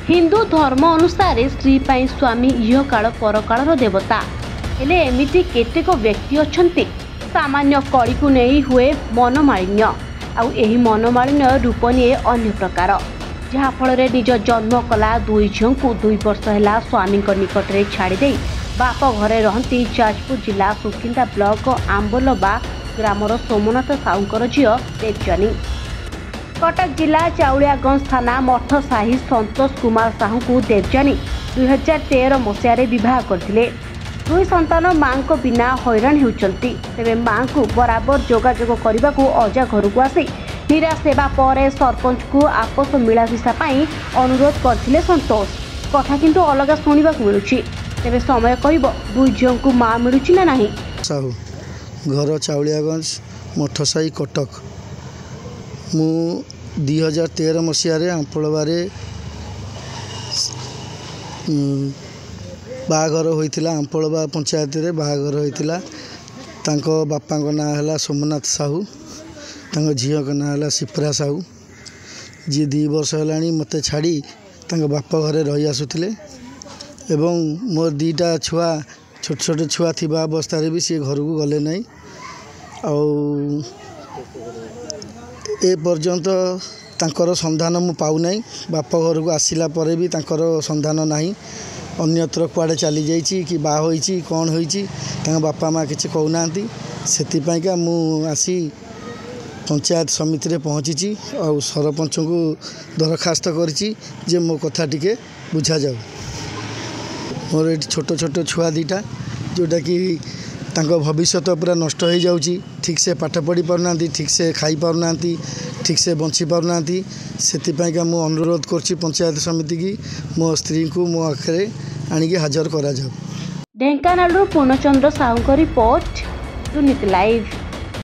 हिंदू धर्म अनुसार स्त्री पाई स्वामी इह काल परकालर देवता हेले एमिति केतेक व्यक्ति अछंती सामान्य कड़ी को नहीं हुए मनमालिन्य आउ एही मनमालिन्य रूप निए अन्य प्रकार जहाँफल निज जन्म कला दुई झील को 2 वर्ष है स्वामी निकट में छाड़ी बाप घरे रहती जाजपुर जिला सुकिंदा ब्लॉक आंबोलबा ग्रामर सोमनाथ साहूकर झील देवजानी कटक जिला चाउलियागंज थाना मठ साही संतोष कुमार साहू को देवजानी 2013 मसीह विवाह करथिले। 2 संतान मां को बिना हैरान होउचंती तेबे मां को बराबर जोगाजोग करने को अजा घर को आसी निराश हेबा परे सरपंच को आपस मिलामिशा पाई अनुरोध करथिले संतोष कथा किंतु अलग सुनिबा को मिलुछि तेबे समय कहब 2 झील को मां मिलुछि ना नाही। साहू घर चाउलियागंज मठ साही कटक मु 2013 मसीह आंपलबारे बाहाघर होइतिला आंपलबा पंचायत रे बाहाघर होइतिला तांको बापा को नाम है सोमनाथ साहू तांको झील को नाम है सिप्रा साहू जी 2 वर्ष है मत छाड़ी तांको बापा घरे रही आसुतिले एवं मोर 2टा छुआ छोट छोट छुआ थिबा अवस्था भी सी घर को गले नहीं आउ ए पर्यंत तांकर संधान मु पाऊ नहीं बाप घर को आसिला परे भी तांकर संधान नहीं अन्यत्र कुआड़े चली जाइए कि बा होइछि कौन होइछि तांका बापा माँ किसी कहूना से मु आसी पंचायत समिति रे पहुँची और सरपंच को दरखास्त करिछि जे मो कथा टिके बुझा जाऊ मोर ये छोट छोट छुआ 2टा जोटा कि तांको भविष्य पूरा नष्ट हो जाउची ठीक से पाठ पढ़ी पारना ठीक से खाई पारना ठीक से बंची पारना से मु अनुरोध करछि पंचायत समिति की मो स्त्री को मो आखरे आनिके हाजर करा जाऊ। ढेंकानाल पूर्णचंद्र साहू रिपोर्ट दुर्नीति लाइव।